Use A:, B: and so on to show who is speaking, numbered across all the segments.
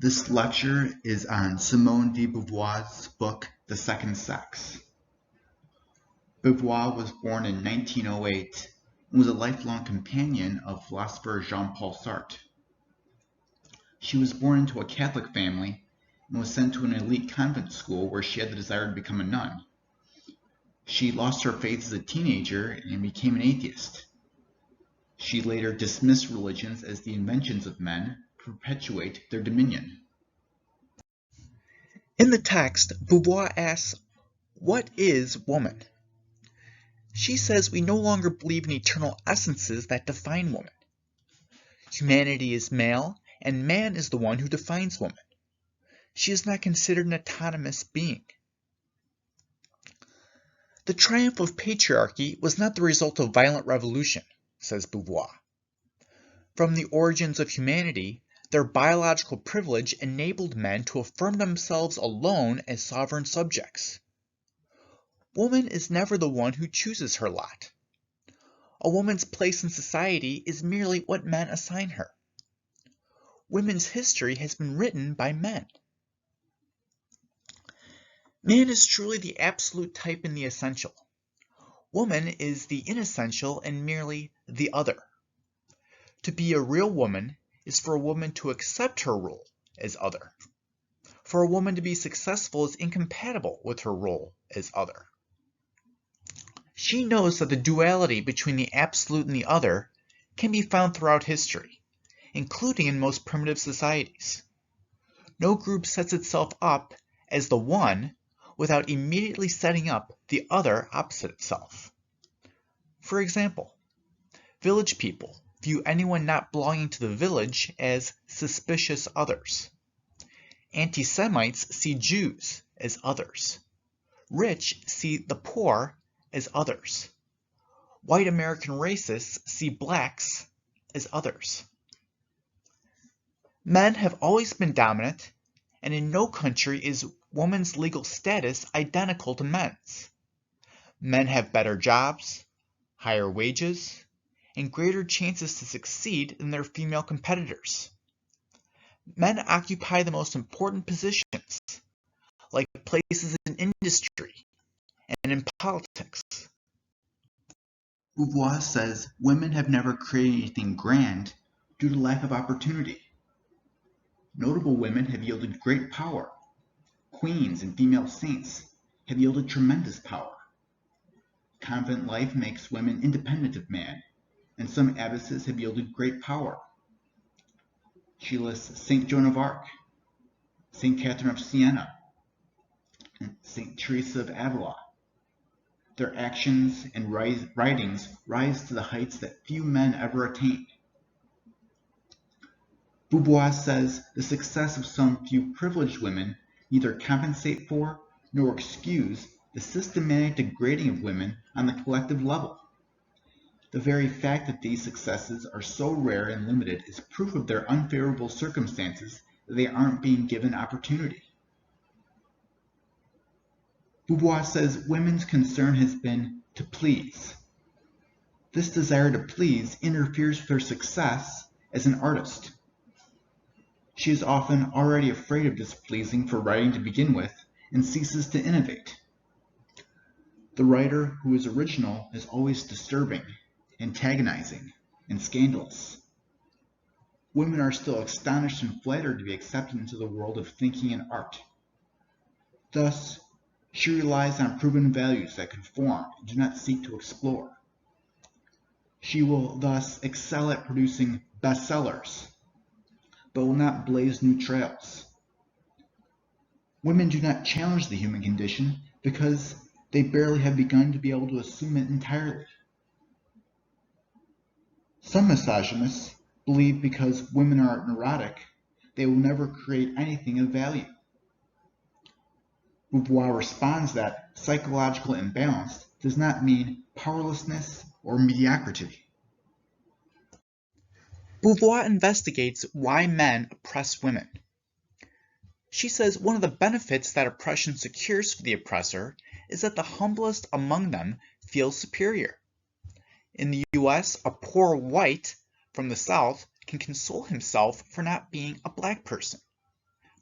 A: This lecture is on Simone de Beauvoir's book, The Second Sex. Beauvoir was born in 1908 and was a lifelong companion of philosopher Jean-Paul Sartre. She was born into a Catholic family and was sent to an elite convent school where she had the desire to become a nun. She lost her faith as a teenager and became an atheist. She later dismissed religions as the inventions of men to perpetuate their dominion.
B: In the text, Beauvoir asks, "What is woman?" She says we no longer believe in eternal essences that define woman. Humanity is male, and man is the one who defines woman. She is not considered an autonomous being. The triumph of patriarchy was not the result of violent revolution, says Beauvoir. From the origins of humanity, their biological privilege enabled men to affirm themselves alone as sovereign subjects. Woman is never the one who chooses her lot. A woman's place in society is merely what men assign her. Women's history has been written by men. Man is truly the absolute type and the essential. Woman is the inessential and merely the other. To be a real woman is for a woman to accept her role as other. For a woman to be successful is incompatible with her role as other. She knows that the duality between the absolute and the other can be found throughout history, including in most primitive societies. No group sets itself up as the one without immediately setting up the other opposite itself. For example, village people view anyone not belonging to the village as suspicious others. Anti-Semites see Jews as others. Rich see the poor as others. White American racists see blacks as others. Men have always been dominant, and in no country is woman's legal status identical to men's. Men have better jobs, higher wages, and greater chances to succeed than their female competitors. Men occupy the most important positions, like places in industry and in politics.
A: Beauvoir says women have never created anything grand due to lack of opportunity. Notable women have yielded great power. Queens and female saints have yielded tremendous power. Convent life makes women independent of man, and some abbesses have yielded great power. She lists St. Joan of Arc, St. Catherine of Siena, and St. Teresa of Avila. Their actions and writings rise to the heights that few men ever attained. Beauvoir says the success of some few privileged women neither compensate for nor excuse the systematic degrading of women on the collective level. The very fact that these successes are so rare and limited is proof of their unfavorable circumstances that they aren't being given opportunity. Beauvoir says women's concern has been to please. This desire to please interferes with her success as an artist. She is often already afraid of displeasing for writing to begin with and ceases to innovate. The writer who is original is always disturbing, antagonizing, and scandalous. Women are still astonished and flattered to be accepted into the world of thinking and art. Thus, she relies on proven values that conform and do not seek to explore. She will thus excel at producing bestsellers, but will not blaze new trails. Women do not challenge the human condition because they barely have begun to be able to assume it entirely. Some misogynists believe because women are neurotic, they will never create anything of value. Beauvoir responds that psychological imbalance does not mean powerlessness or mediocrity.
B: Beauvoir investigates why men oppress women. She says one of the benefits that oppression secures for the oppressor is that the humblest among them feels superior. In the US, a poor white from the South can console himself for not being a black person.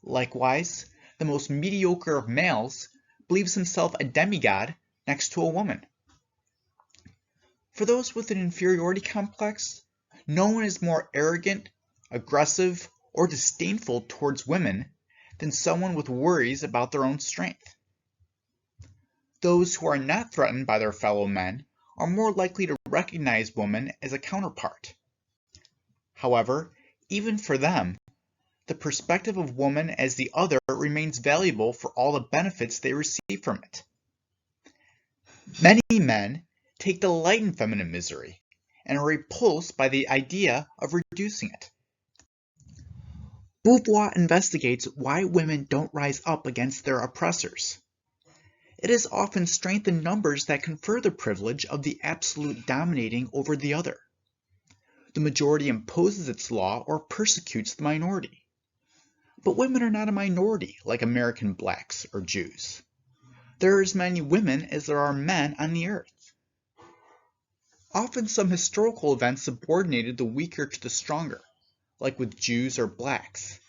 B: Likewise, the most mediocre of males believes himself a demigod next to a woman. For those with an inferiority complex, no one is more arrogant, aggressive, or disdainful towards women than someone with worries about their own strength. Those who are not threatened by their fellow men are more likely to recognize women as a counterpart. However, even for them, the perspective of woman as the other remains valuable for all the benefits they receive from it. Many men take delight in feminine misery and are repulsed by the idea of reducing it. Beauvoir investigates why women don't rise up against their oppressors. It is often strength in numbers that confer the privilege of the absolute dominating over the other. The majority imposes its law or persecutes the minority. But women are not a minority like American blacks or Jews. There are as many women as there are men on the earth. Often some historical events subordinated the weaker to the stronger, like with Jews or blacks.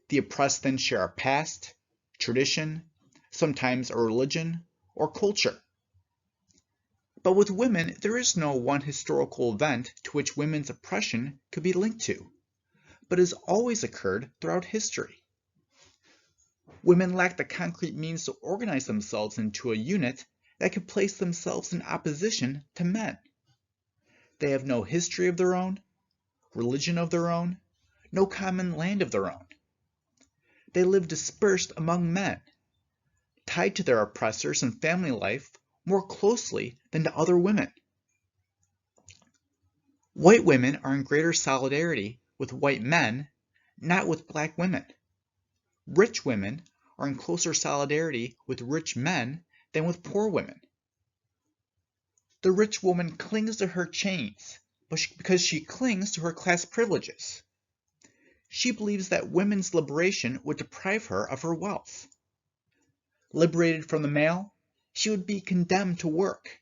B: The oppressed then share a past, tradition, sometimes a religion, or culture. But with women, there is no one historical event to which women's oppression could be linked to, but has always occurred throughout history. Women lack the concrete means to organize themselves into a unit that could place themselves in opposition to men. They have no history of their own, religion of their own, no common land of their own. They live dispersed among men, tied to their oppressors and family life more closely than to other women. White women are in greater solidarity with white men, not with black women. Rich women are in closer solidarity with rich men than with poor women. The rich woman clings to her chains because she clings to her class privileges. She believes that women's liberation would deprive her of her wealth. Liberated from the male, she would be condemned to work.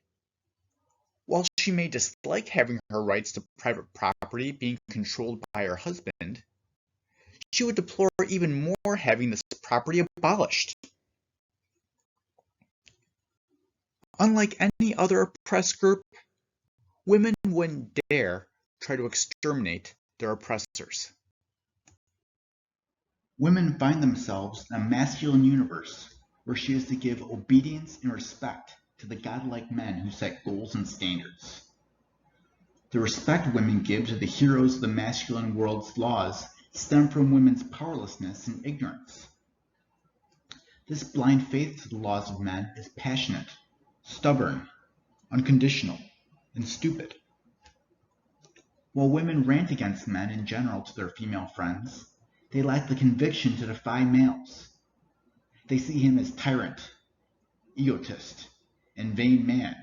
B: While she may dislike having her rights to private property being controlled by her husband, she would deplore even more having this property abolished. Unlike any other oppressed group, women wouldn't dare try to exterminate their oppressors.
A: Women find themselves in a masculine universe where she is to give obedience and respect to the godlike men who set goals and standards. The respect women give to the heroes of the masculine world's laws stem from women's powerlessness and ignorance. This blind faith to the laws of men is passionate, stubborn, unconditional, and stupid. While women rant against men in general to their female friends, they lack the conviction to defy males. They see him as tyrant, egotist, and vain man.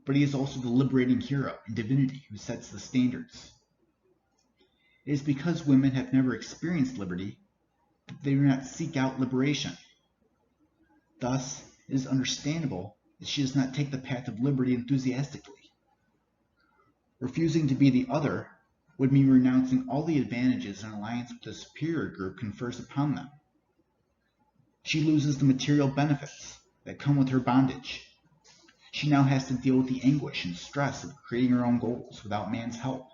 A: But he is also the liberating hero and divinity who sets the standards. It is because women have never experienced liberty that they do not seek out liberation. Thus, it is understandable that she does not take the path of liberty enthusiastically. Refusing to be the other would mean renouncing all the advantages an alliance with a superior group confers upon them. She loses the material benefits that come with her bondage. She now has to deal with the anguish and stress of creating her own goals without man's help.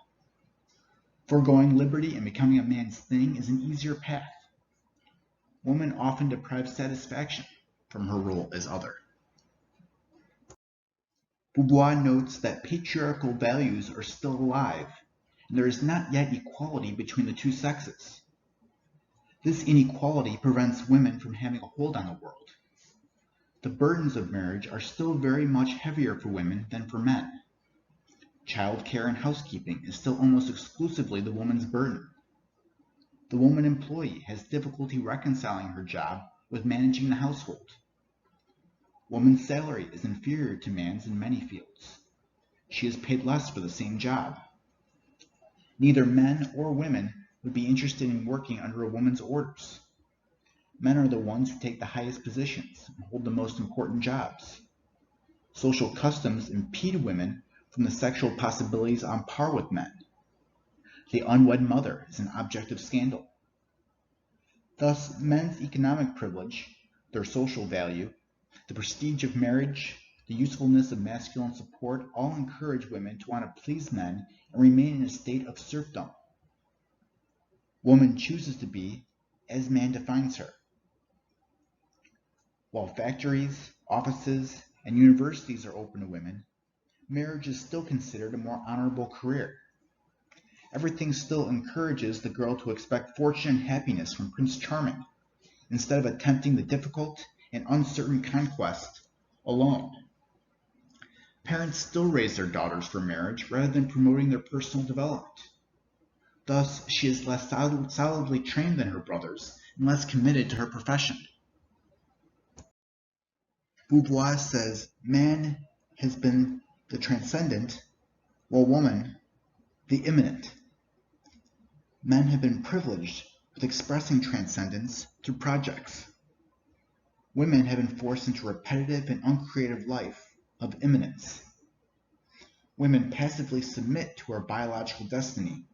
A: Foregoing liberty and becoming a man's thing is an easier path. Woman often deprives satisfaction from her role as other. Beauvoir notes that patriarchal values are still alive, and there is not yet equality between the two sexes. This inequality prevents women from having a hold on the world. The burdens of marriage are still very much heavier for women than for men. Childcare and housekeeping is still almost exclusively the woman's burden. The woman employee has difficulty reconciling her job with managing the household. Woman's salary is inferior to man's in many fields. She is paid less for the same job. Neither men or women would be interested in working under a woman's orders. Men are the ones who take the highest positions and hold the most important jobs. Social customs impede women from the sexual possibilities on par with men. The unwed mother is an object of scandal. Thus, men's economic privilege, their social value, the prestige of marriage, the usefulness of masculine support all encourage women to want to please men and remain in a state of serfdom. Woman chooses to be as man defines her. While factories, offices, and universities are open to women, marriage is still considered a more honorable career. Everything still encourages the girl to expect fortune and happiness from Prince Charming, instead of attempting the difficult and uncertain conquest alone. Parents still raise their daughters for marriage rather than promoting their personal development. Thus, she is less solidly trained than her brothers and less committed to her profession. Beauvoir says man has been the transcendent, while woman the immanent. Men have been privileged with expressing transcendence through projects. Women have been forced into a repetitive and uncreative life of immanence. Women passively submit to her biological destiny,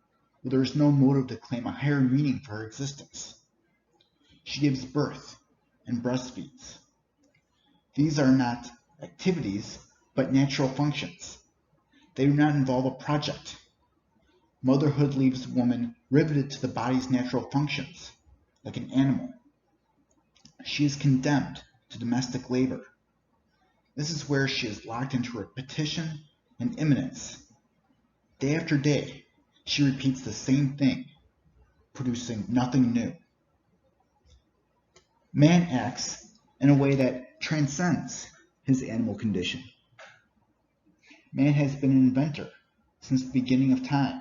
A: where there is no motive to claim a higher meaning for her existence. She gives birth and breastfeeds. These are not activities, but natural functions. They do not involve a project. Motherhood leaves woman riveted to the body's natural functions, like an animal. She is condemned to domestic labor. This is where she is locked into repetition and immanence. Day after day, she repeats the same thing, producing nothing new. Man acts in a way that transcends his animal condition. Man has been an inventor since the beginning of time.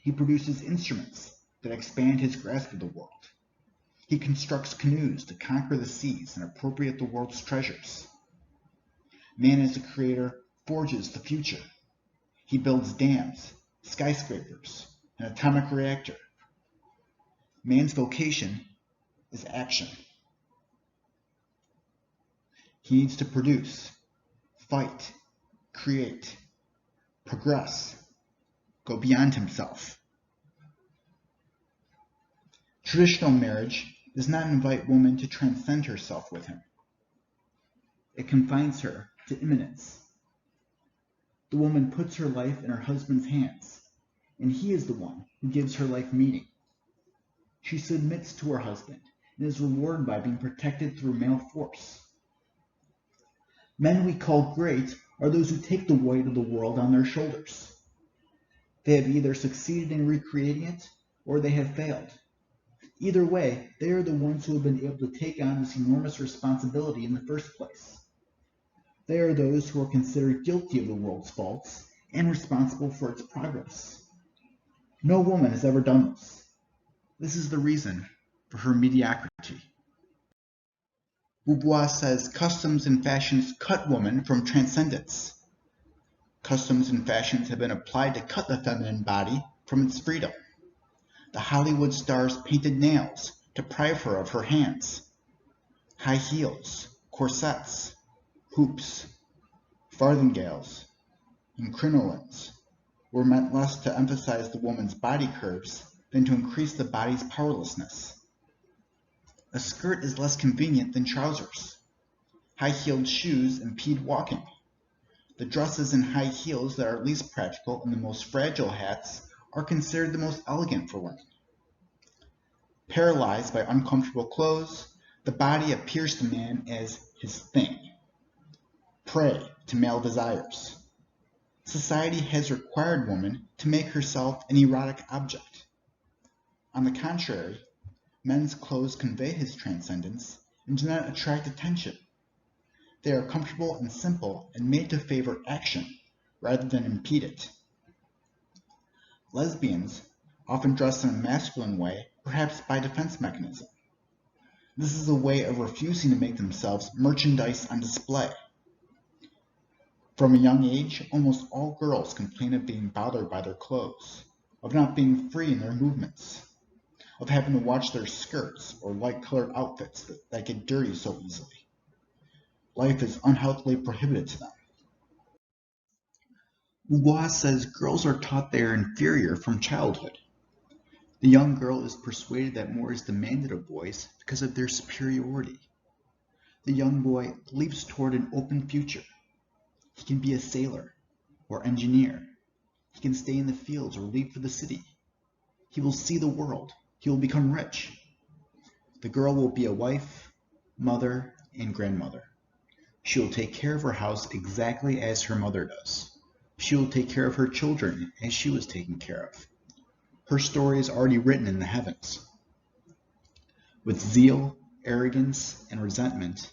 A: He produces instruments that expand his grasp of the world. He constructs canoes to conquer the seas and appropriate the world's treasures. Man as a creator forges the future. He builds dams, skyscrapers, an atomic reactor. Man's vocation is action. He needs to produce, fight, create, progress, go beyond himself. Traditional marriage does not invite woman to transcend herself with him. It confines her to immanence. The woman puts her life in her husband's hands, and he is the one who gives her life meaning. She submits to her husband and is rewarded by being protected through male force. Men we call great are those who take the weight of the world on their shoulders. They have either succeeded in recreating it, or they have failed. Either way, they are the ones who have been able to take on this enormous responsibility in the first place. They are those who are considered guilty of the world's faults and responsible for its progress. No woman has ever done this. This is the reason for her mediocrity. Beauvoir says customs and fashions cut woman from transcendence. Customs and fashions have been applied to cut the feminine body from its freedom. The Hollywood star's painted nails deprive her of her hands. High heels, corsets, hoops, farthingales, and crinolines were meant less to emphasize the woman's body curves than to increase the body's powerlessness. A skirt is less convenient than trousers. High-heeled shoes impede walking. The dresses and high heels that are least practical and the most fragile hats are considered the most elegant for women. Paralyzed by uncomfortable clothes, the body appears to man as his thing, prey to male desires. Society has required woman to make herself an erotic object. On the contrary, men's clothes convey his transcendence and do not attract attention. They are comfortable and simple and made to favor action rather than impede it. Lesbians often dress in a masculine way, perhaps by defense mechanism. This is a way of refusing to make themselves merchandise on display. From a young age, almost all girls complain of being bothered by their clothes, of not being free in their movements, of having to watch their skirts or light-colored outfits that get dirty so easily. Life is unhealthily prohibited to them. Beauvoir says girls are taught they are inferior from childhood. The young girl is persuaded that more is demanded of boys because of their superiority. The young boy leaps toward an open future. He can be a sailor or engineer. He can stay in the fields or leave for the city. He will see the world. He will become rich. The girl will be a wife, mother, and grandmother. She will take care of her house exactly as her mother does. She will take care of her children as she was taken care of. Her story is already written in the heavens. With zeal, arrogance, and resentment,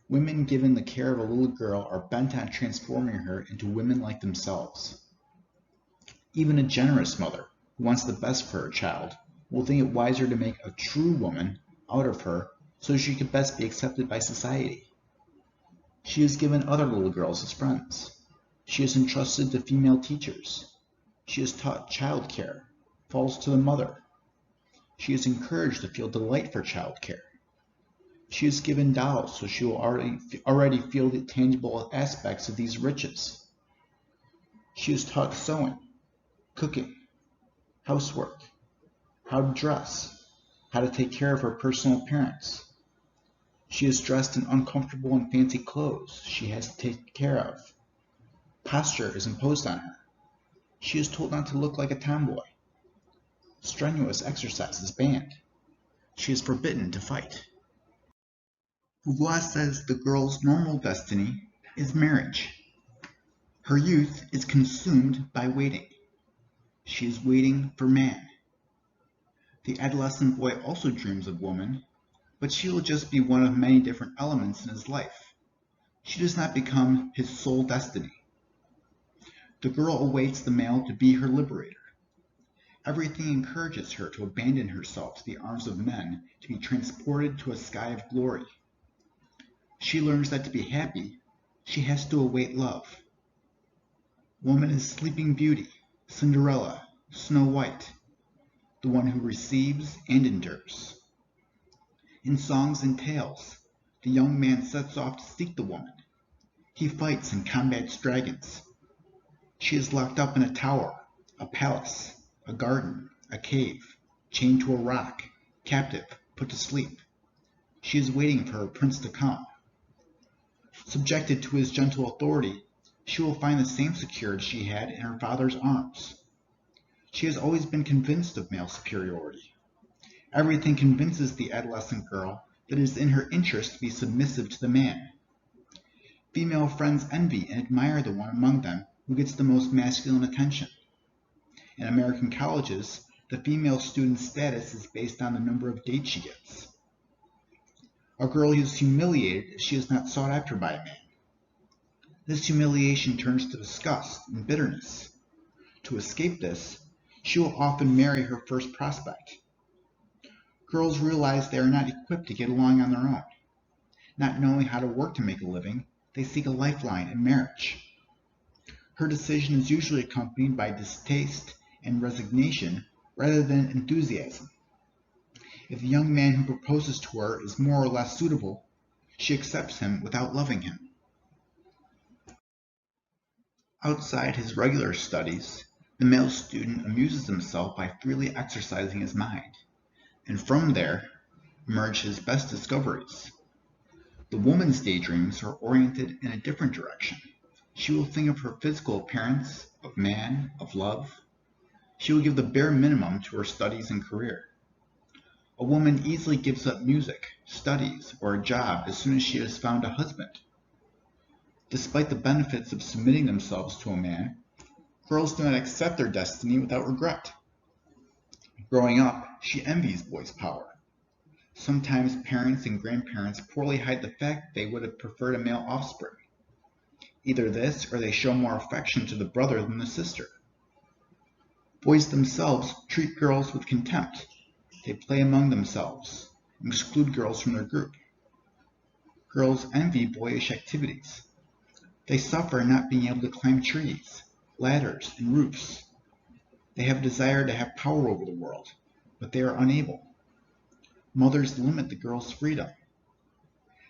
A: women given the care of a little girl are bent on transforming her into women like themselves. Even a generous mother who wants the best for her child will think it wiser to make a true woman out of her so she could best be accepted by society. She is given other little girls as friends. She is entrusted to female teachers. She is taught child care, falls to the mother. She is encouraged to feel delight for child care. She is given dolls so she will already feel the tangible aspects of these riches. She is taught sewing, cooking, housework, how to dress, how to take care of her personal appearance. She is dressed in uncomfortable and fancy clothes she has to take care of. Posture is imposed on her. She is told not to look like a tomboy. Strenuous exercise is banned. She is forbidden to fight. Beauvoir says the girl's normal destiny is marriage. Her youth is consumed by waiting. She is waiting for man. The adolescent boy also dreams of woman, but she will just be one of many different elements in his life. She does not become his sole destiny. The girl awaits the male to be her liberator. Everything encourages her to abandon herself to the arms of men to be transported to a sky of glory. She learns that to be happy, she has to await love. Woman is Sleeping Beauty, Cinderella, Snow White, the one who receives and endures. In songs and tales, the young man sets off to seek the woman. He fights and combats dragons. She is locked up in a tower, a palace, a garden, a cave, chained to a rock, captive, put to sleep. She is waiting for her prince to come. Subjected to his gentle authority, she will find the same security she had in her father's arms. She has always been convinced of male superiority. Everything convinces the adolescent girl that it is in her interest to be submissive to the man. Female friends envy and admire the one among them who gets the most masculine attention. In American colleges, the female student's status is based on the number of dates she gets. A girl is humiliated if she is not sought after by a man. This humiliation turns to disgust and bitterness. To escape this, she will often marry her first prospect. Girls realize they are not equipped to get along on their own. Not knowing how to work to make a living, they seek a lifeline in marriage. Her decision is usually accompanied by distaste and resignation rather than enthusiasm. If the young man who proposes to her is more or less suitable, she accepts him without loving him. Outside his regular studies, the male student amuses himself by freely exercising his mind, and from there emerge his best discoveries. The woman's daydreams are oriented in a different direction. She will think of her physical appearance, of man, of love. She will give the bare minimum to her studies and career. A woman easily gives up music, studies, or a job as soon as she has found a husband. Despite the benefits of submitting themselves to a man, girls do not accept their destiny without regret. Growing up, she envies boys' power. Sometimes parents and grandparents poorly hide the fact they would have preferred a male offspring. Either this, or they show more affection to the brother than the sister. Boys themselves treat girls with contempt. They play among themselves, and exclude girls from their group. Girls envy boyish activities. They suffer not being able to climb trees, ladders, and roofs. They have a desire to have power over the world, but they are unable. Mothers limit the girl's freedom.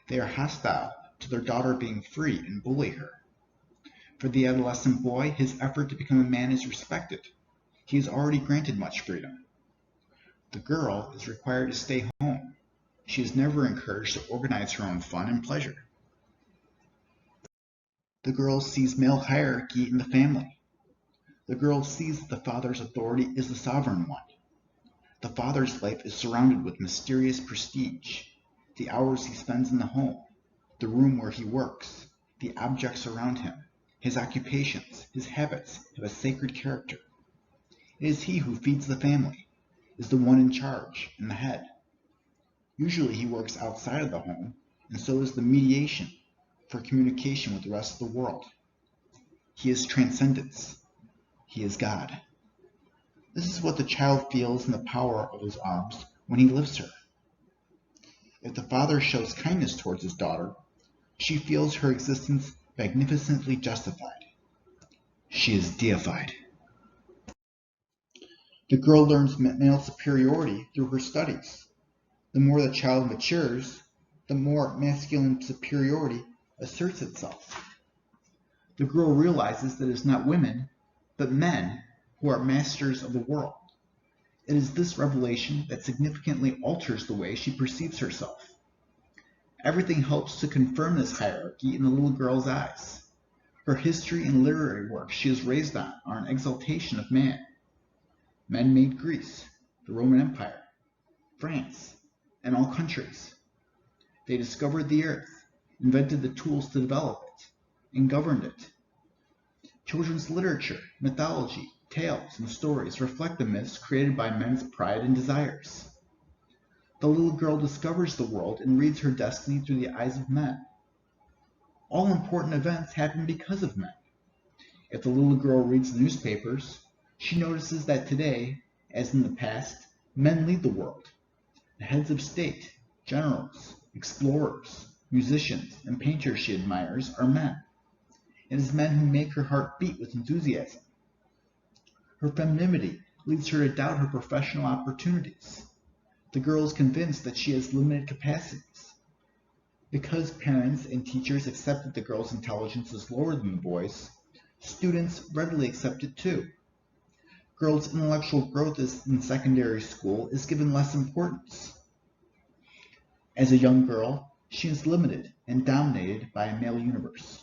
A: They are hostile to their daughter being free and bully her. For the adolescent boy, his effort to become a man is respected. He is already granted much freedom. The girl is required to stay home. She is never encouraged to organize her own fun and pleasure. The girl sees male hierarchy in the family. The girl sees that the father's authority is the sovereign one. The father's life is surrounded with mysterious prestige. The hours he spends in the home, the room where he works, the objects around him, his occupations, his habits have a sacred character. It is he who feeds the family, is the one in charge and the head. Usually he works outside of the home, and so is the mediation for communication with the rest of the world. He is transcendence. He is God. This is what the child feels in the power of his arms when he lifts her. If the father shows kindness towards his daughter, she feels her existence magnificently justified. She is deified. The girl learns male superiority through her studies. The more the child matures, the more masculine superiority asserts itself. The girl realizes that it is not women, but men who are masters of the world. It is this revelation that significantly alters the way she perceives herself. Everything helps to confirm this hierarchy in the little girl's eyes. Her history and literary works she is raised on are an exaltation of man. Men made Greece, the Roman Empire, France, and all countries. They discovered the earth, invented the tools to develop it, and governed it. Children's literature, mythology, tales, and stories reflect the myths created by men's pride and desires. The little girl discovers the world and reads her destiny through the eyes of men. All important events happen because of men. If the little girl reads the newspapers, she notices that today, as in the past, men lead the world. The heads of state, generals, explorers, musicians, and painters she admires are men. It is men who make her heart beat with enthusiasm. Her femininity leads her to doubt her professional opportunities. The girl is convinced that she has limited capacities. Because parents and teachers accept that the girl's intelligence is lower than the boys', students readily accept it too. Girls' intellectual growth in secondary school is given less importance. As a young girl, she is limited and dominated by a male universe.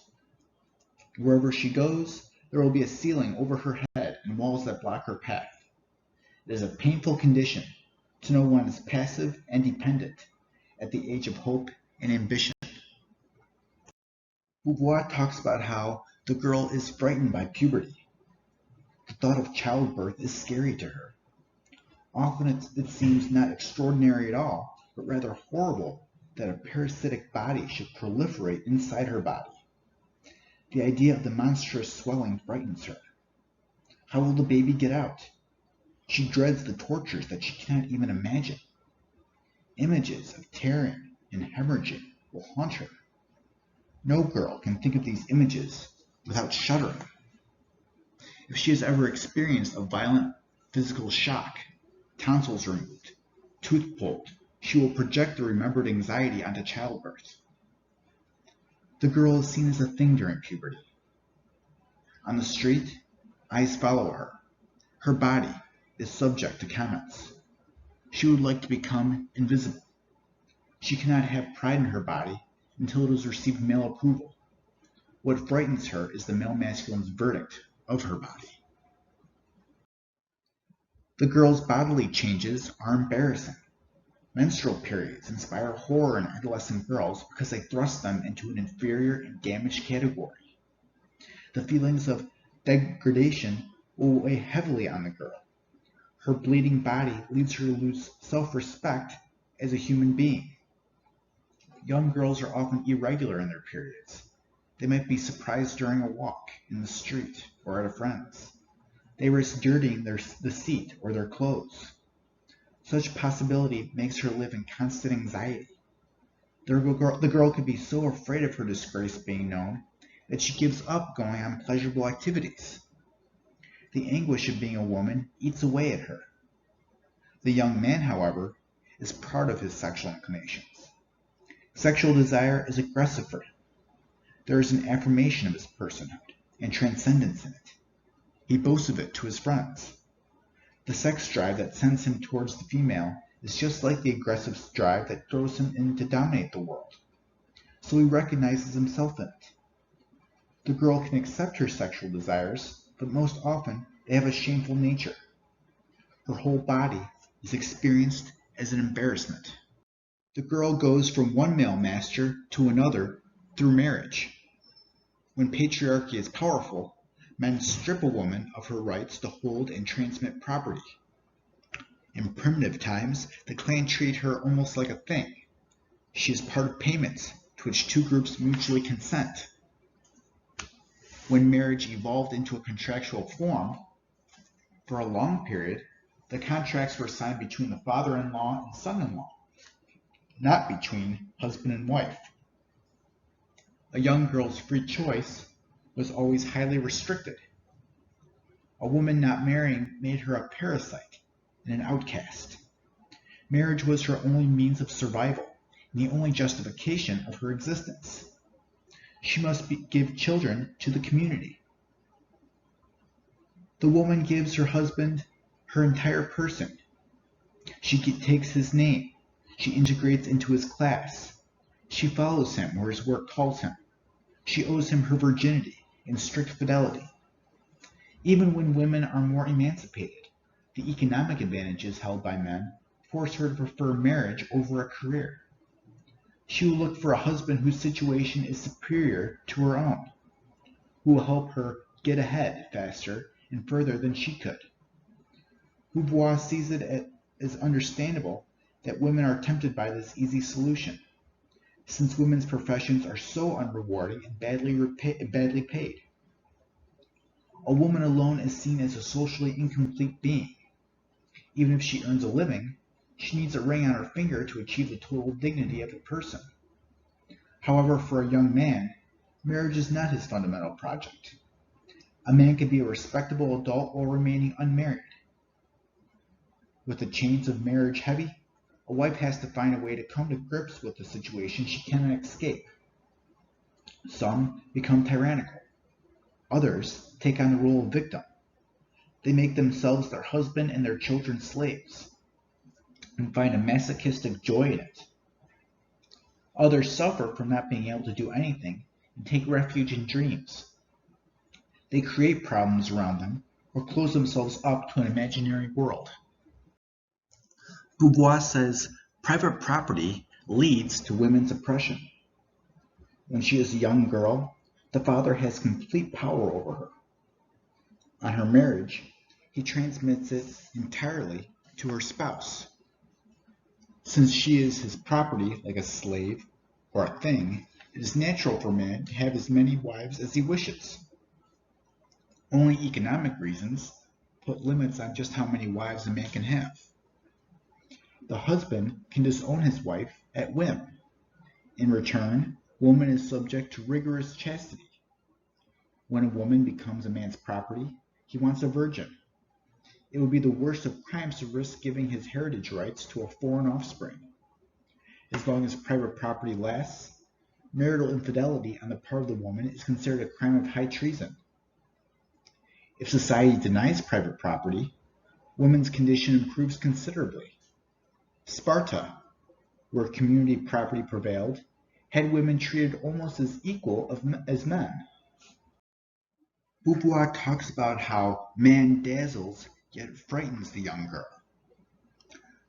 A: Wherever she goes, there will be a ceiling over her head and walls that block her path. It is a painful condition to know one is passive and dependent at the age of hope and ambition. Beauvoir talks about how the girl is frightened by puberty. The thought of childbirth is scary to her. Often it seems not extraordinary at all, but rather horrible that a parasitic body should proliferate inside her body. The idea of the monstrous swelling frightens her. How will the baby get out? She dreads the tortures that she cannot even imagine. Images of tearing and hemorrhaging will haunt her. No girl can think of these images without shuddering. If she has ever experienced a violent physical shock, tonsils removed, tooth pulled, she will project the remembered anxiety onto childbirth. The girl is seen as a thing during puberty. On the street, eyes follow her. Her body is subject to comments. She would like to become invisible. She cannot have pride in her body until it has received male approval. What frightens her is the male masculine's verdict of her body. The girl's bodily changes are embarrassing. Menstrual periods inspire horror in adolescent girls because they thrust them into an inferior and damaged category. The feelings of degradation will weigh heavily on the girl. Her bleeding body leads her to lose self-respect as a human being. Young girls are often irregular in their periods. They might be surprised during a walk, in the street, or at a friend's. They risk dirtying the seat or their clothes. Such possibility makes her live in constant anxiety. The girl could be so afraid of her disgrace being known that she gives up going on pleasurable activities. The anguish of being a woman eats away at her. The young man, however, is proud of his sexual inclinations. Sexual desire is aggressive for him. There is an affirmation of his personhood and transcendence in it. He boasts of it to his friends. The sex drive that sends him towards the female is just like the aggressive drive that throws him in to dominate the world, so he recognizes himself in it. The girl can accept her sexual desires, but most often they have a shameful nature. Her whole body is experienced as an embarrassment. The girl goes from one male master to another through marriage. When patriarchy is powerful, men strip a woman of her rights to hold and transmit property. In primitive times, the clan treated her almost like a thing. She is part of payments to which two groups mutually consent. When marriage evolved into a contractual form, for a long period, the contracts were signed between the father-in-law and son-in-law, not between husband and wife. A young girl's free choice was always highly restricted. A woman not marrying made her a parasite and an outcast. Marriage was her only means of survival and the only justification of her existence. She must give children to the community. The woman gives her husband her entire person. She takes his name. She integrates into his class. She follows him where his work calls him. She owes him her virginity and strict fidelity. Even when women are more emancipated, the economic advantages held by men force her to prefer marriage over a career. She will look for a husband whose situation is superior to her own, who will help her get ahead faster and further than she could. Beauvoir sees it as understandable that women are tempted by this easy solution, since women's professions are so unrewarding and badly paid. A woman alone is seen as a socially incomplete being. Even if she earns a living, she needs a ring on her finger to achieve the total dignity of a person. However, for a young man, marriage is not his fundamental project. A man can be a respectable adult while remaining unmarried. With the chains of marriage heavy, a wife has to find a way to come to grips with the situation she cannot escape. Some become tyrannical. Others take on the role of victim. They make themselves their husband and their children's slaves, and find a masochistic joy in it. Others suffer from not being able to do anything and take refuge in dreams. They create problems around them or close themselves up to an imaginary world. Beauvoir says private property leads to women's oppression. When she is a young girl, the father has complete power over her. On her marriage, he transmits it entirely to her spouse. Since she is his property like a slave or a thing, it is natural for a man to have as many wives as he wishes. Only economic reasons put limits on just how many wives a man can have. The husband can disown his wife at whim. In return, woman is subject to rigorous chastity. When a woman becomes a man's property, he wants a virgin. It would be the worst of crimes to risk giving his heritage rights to a foreign offspring. As long as private property lasts, marital infidelity on the part of the woman is considered a crime of high treason. If society denies private property, women's condition improves considerably. Sparta, where community property prevailed, had women treated almost as equal as men. Beauvoir talks about how man dazzles yet frightens the young girl.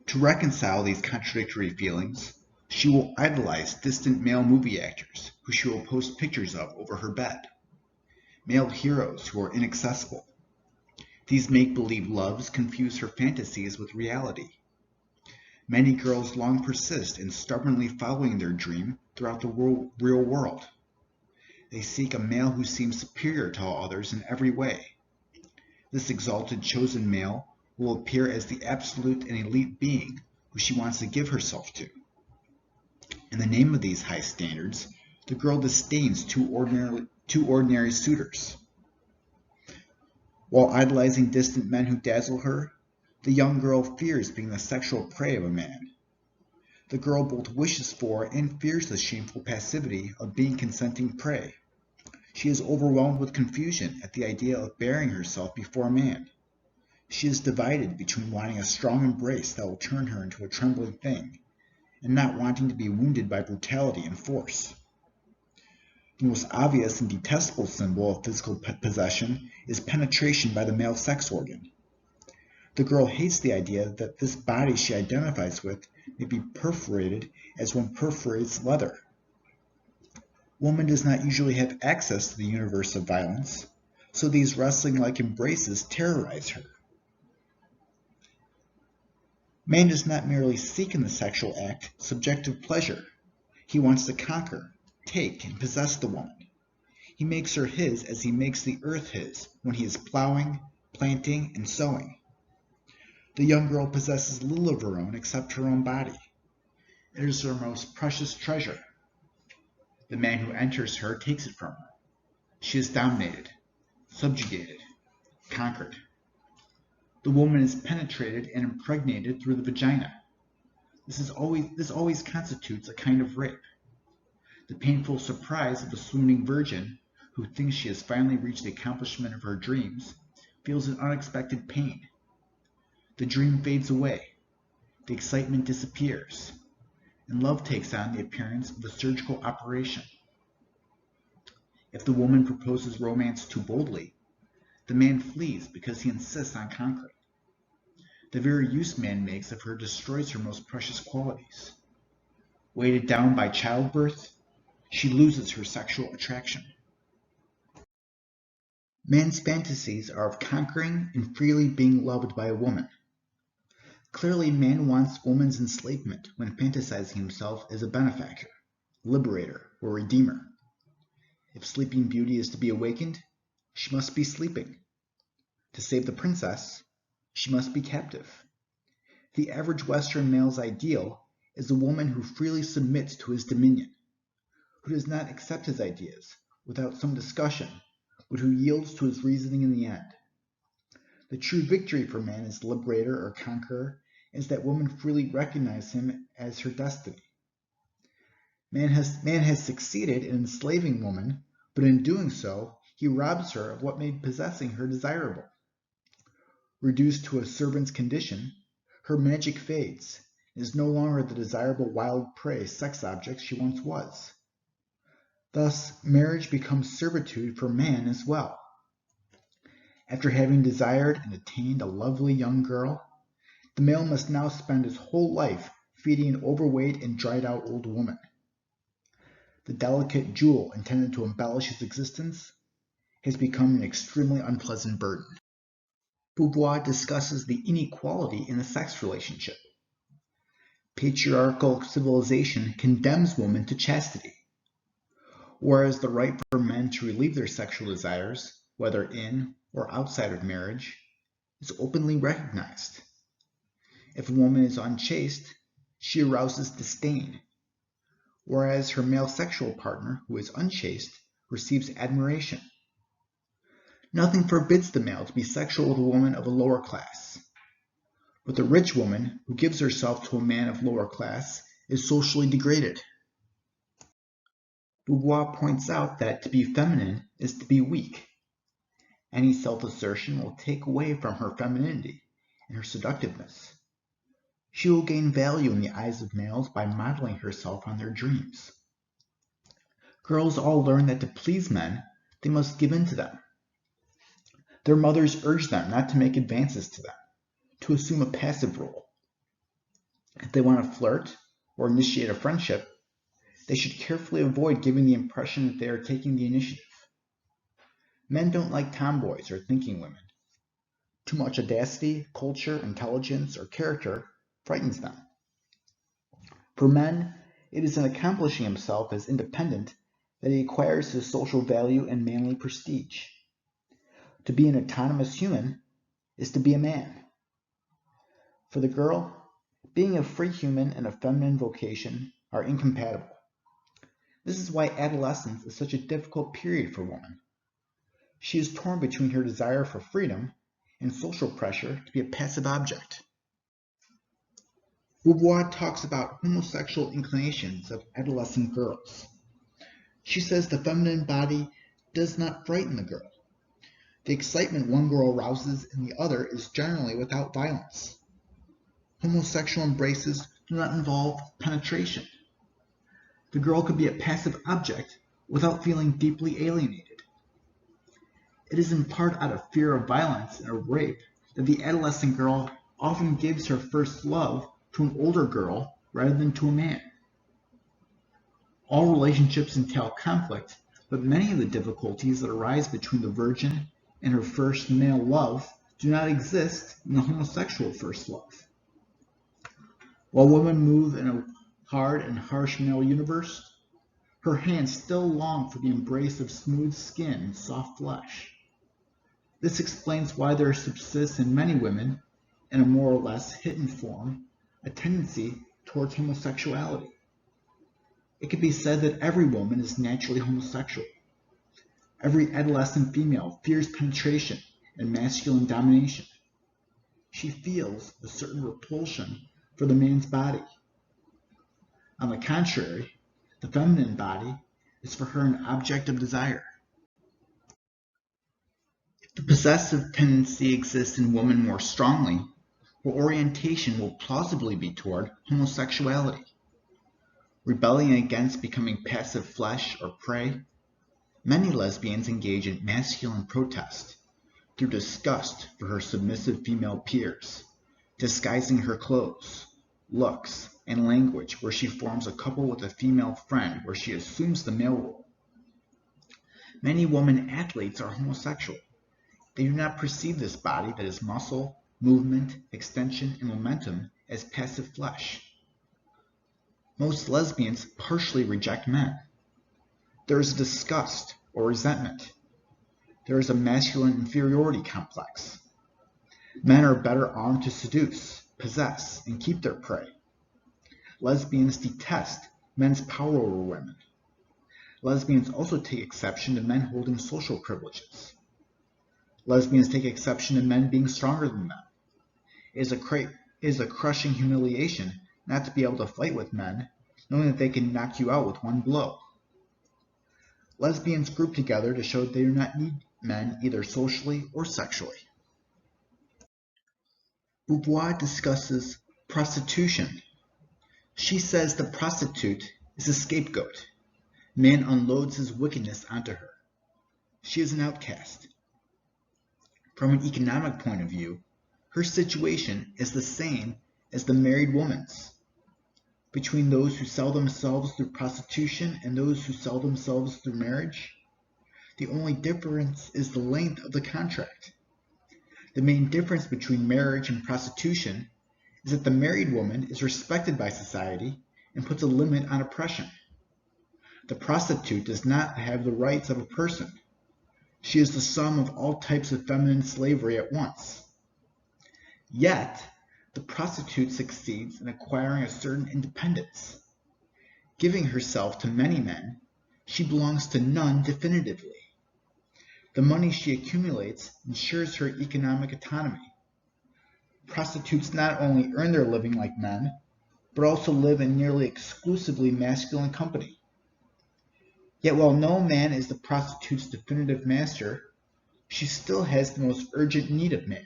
A: To reconcile these contradictory feelings, she will idolize distant male movie actors who she will post pictures of over her bed, male heroes who are inaccessible. These make-believe loves confuse her fantasies with reality. Many girls long persist in stubbornly following their dream throughout the real world. They seek a male who seems superior to all others in every way. This exalted chosen male will appear as the absolute and elite being who she wants to give herself to. In the name of these high standards, the girl disdains two ordinary suitors. While idolizing distant men who dazzle her, the young girl fears being the sexual prey of a man. The girl both wishes for and fears the shameful passivity of being consenting prey. She is overwhelmed with confusion at the idea of bearing herself before a man. She is divided between wanting a strong embrace that will turn her into a trembling thing, and not wanting to be wounded by brutality and force. The most obvious and detestable symbol of physical possession is penetration by the male sex organ. The girl hates the idea that this body she identifies with may be perforated as one perforates leather. Woman does not usually have access to the universe of violence, so these wrestling-like embraces terrorize her. Man does not merely seek in the sexual act subjective pleasure. He wants to conquer, take, and possess the woman. He makes her his as he makes the earth his when he is plowing, planting, and sowing. The young girl possesses little of her own except her own body. It is her most precious treasure. The man who enters her takes it from her. She is dominated, subjugated, conquered. The woman is penetrated and impregnated through the vagina. This always constitutes a kind of rape. The painful surprise of the swooning virgin, who thinks she has finally reached the accomplishment of her dreams, feels an unexpected pain. The dream fades away, the excitement disappears, and love takes on the appearance of a surgical operation. If the woman proposes romance too boldly, the man flees because he insists on conquering. The very use man makes of her destroys her most precious qualities. Weighted down by childbirth, she loses her sexual attraction. Man's fantasies are of conquering and freely being loved by a woman. Clearly, man wants woman's enslavement when fantasizing himself as a benefactor, liberator, or redeemer. If Sleeping Beauty is to be awakened, she must be sleeping. To save the princess, she must be captive. The average Western male's ideal is a woman who freely submits to his dominion, who does not accept his ideas without some discussion, but who yields to his reasoning in the end. The true victory for man as liberator or conqueror is that woman freely recognizes him as her destiny. Man has succeeded in enslaving woman, but in doing so, he robs her of what made possessing her desirable. Reduced to a servant's condition, her magic fades, and is no longer the desirable wild prey sex object she once was. Thus, marriage becomes servitude for man as well. After having desired and attained a lovely young girl, the male must now spend his whole life feeding an overweight and dried-out old woman. The delicate jewel intended to embellish his existence has become an extremely unpleasant burden. Beauvoir discusses the inequality in the sex relationship. Patriarchal civilization condemns women to chastity, whereas the right for men to relieve their sexual desires, whether in or outside of marriage, is openly recognized. If a woman is unchaste, she arouses disdain, whereas her male sexual partner, who is unchaste, receives admiration. Nothing forbids the male to be sexual with a woman of a lower class, but the rich woman who gives herself to a man of lower class is socially degraded. Beauvoir points out that to be feminine is to be weak. Any self-assertion will take away from her femininity and her seductiveness. She will gain value in the eyes of males by modeling herself on their dreams. Girls all learn that to please men, they must give in to them. Their mothers urge them not to make advances to them, to assume a passive role. If they want to flirt or initiate a friendship, they should carefully avoid giving the impression that they are taking the initiative. Men don't like tomboys or thinking women. Too much audacity, culture, intelligence, or character frightens them. For men, it is in accomplishing himself as independent that he acquires his social value and manly prestige. To be an autonomous human is to be a man. For the girl, being a free human and a feminine vocation are incompatible. This is why adolescence is such a difficult period for women. She is torn between her desire for freedom and social pressure to be a passive object. Beauvoir talks about homosexual inclinations of adolescent girls. She says the feminine body does not frighten the girl. The excitement one girl arouses in the other is generally without violence. Homosexual embraces do not involve penetration. The girl could be a passive object without feeling deeply alienated. It is in part out of fear of violence and of rape that the adolescent girl often gives her first love to an older girl rather than to a man. All relationships entail conflict, but many of the difficulties that arise between the virgin and her first male love do not exist in the homosexual first love. While women move in a hard and harsh male universe, her hands still long for the embrace of smooth skin and soft flesh. This explains why there subsists in many women, in a more or less hidden form, a tendency towards homosexuality. It can be said that every woman is naturally homosexual. Every adolescent female fears penetration and masculine domination. She feels a certain repulsion for the man's body. On the contrary, the feminine body is for her an object of desire. If the possessive tendency exists in women more strongly, her orientation will plausibly be toward homosexuality. Rebelling against becoming passive flesh or prey, many lesbians engage in masculine protest through disgust for her submissive female peers, disguising her clothes, looks, and language where she forms a couple with a female friend where she assumes the male role. Many women athletes are homosexual. They do not perceive this body that is muscle, movement, extension, and momentum as passive flesh. Most lesbians partially reject men. There is disgust or resentment. There is a masculine inferiority complex. Men are better armed to seduce, possess, and keep their prey. Lesbians detest men's power over women. Lesbians also take exception to men holding social privileges. Lesbians take exception to men being stronger than them. It is a crushing humiliation not to be able to fight with men, knowing that they can knock you out with one blow. Lesbians group together to show that they do not need men either socially or sexually. Beauvoir discusses prostitution. She says the prostitute is a scapegoat. Man unloads his wickedness onto her. She is an outcast. From an economic point of view, her situation is the same as the married woman's. Between those who sell themselves through prostitution and those who sell themselves through marriage, the only difference is the length of the contract. The main difference between marriage and prostitution is that the married woman is respected by society and puts a limit on oppression. The prostitute does not have the rights of a person. She is the sum of all types of feminine slavery at once. Yet, the prostitute succeeds in acquiring a certain independence. Giving herself to many men, she belongs to none definitively. The money she accumulates ensures her economic autonomy. Prostitutes not only earn their living like men, but also live in nearly exclusively masculine company. Yet while no man is the prostitute's definitive master, she still has the most urgent need of man.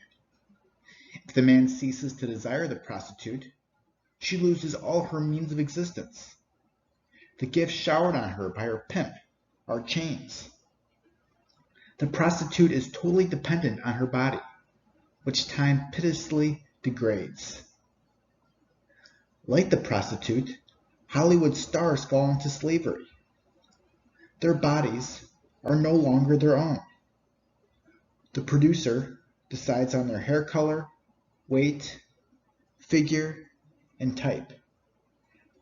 A: If the man ceases to desire the prostitute, she loses all her means of existence. The gifts showered on her by her pimp are chains. The prostitute is totally dependent on her body, which time pitilessly degrades. Like the prostitute, Hollywood stars fall into slavery. Their bodies are no longer their own. The producer decides on their hair color, weight, figure, and type.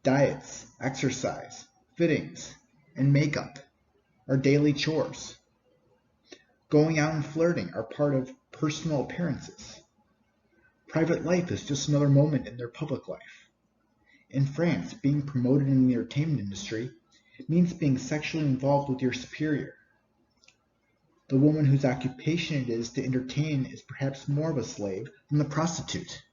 A: Diets, exercise, fittings, and makeup are daily chores. Going out and flirting are part of personal appearances. Private life is just another moment in their public life. In France, being promoted in the entertainment industry means being sexually involved with your superior. The woman whose occupation it is to entertain is perhaps more of a slave than the prostitute.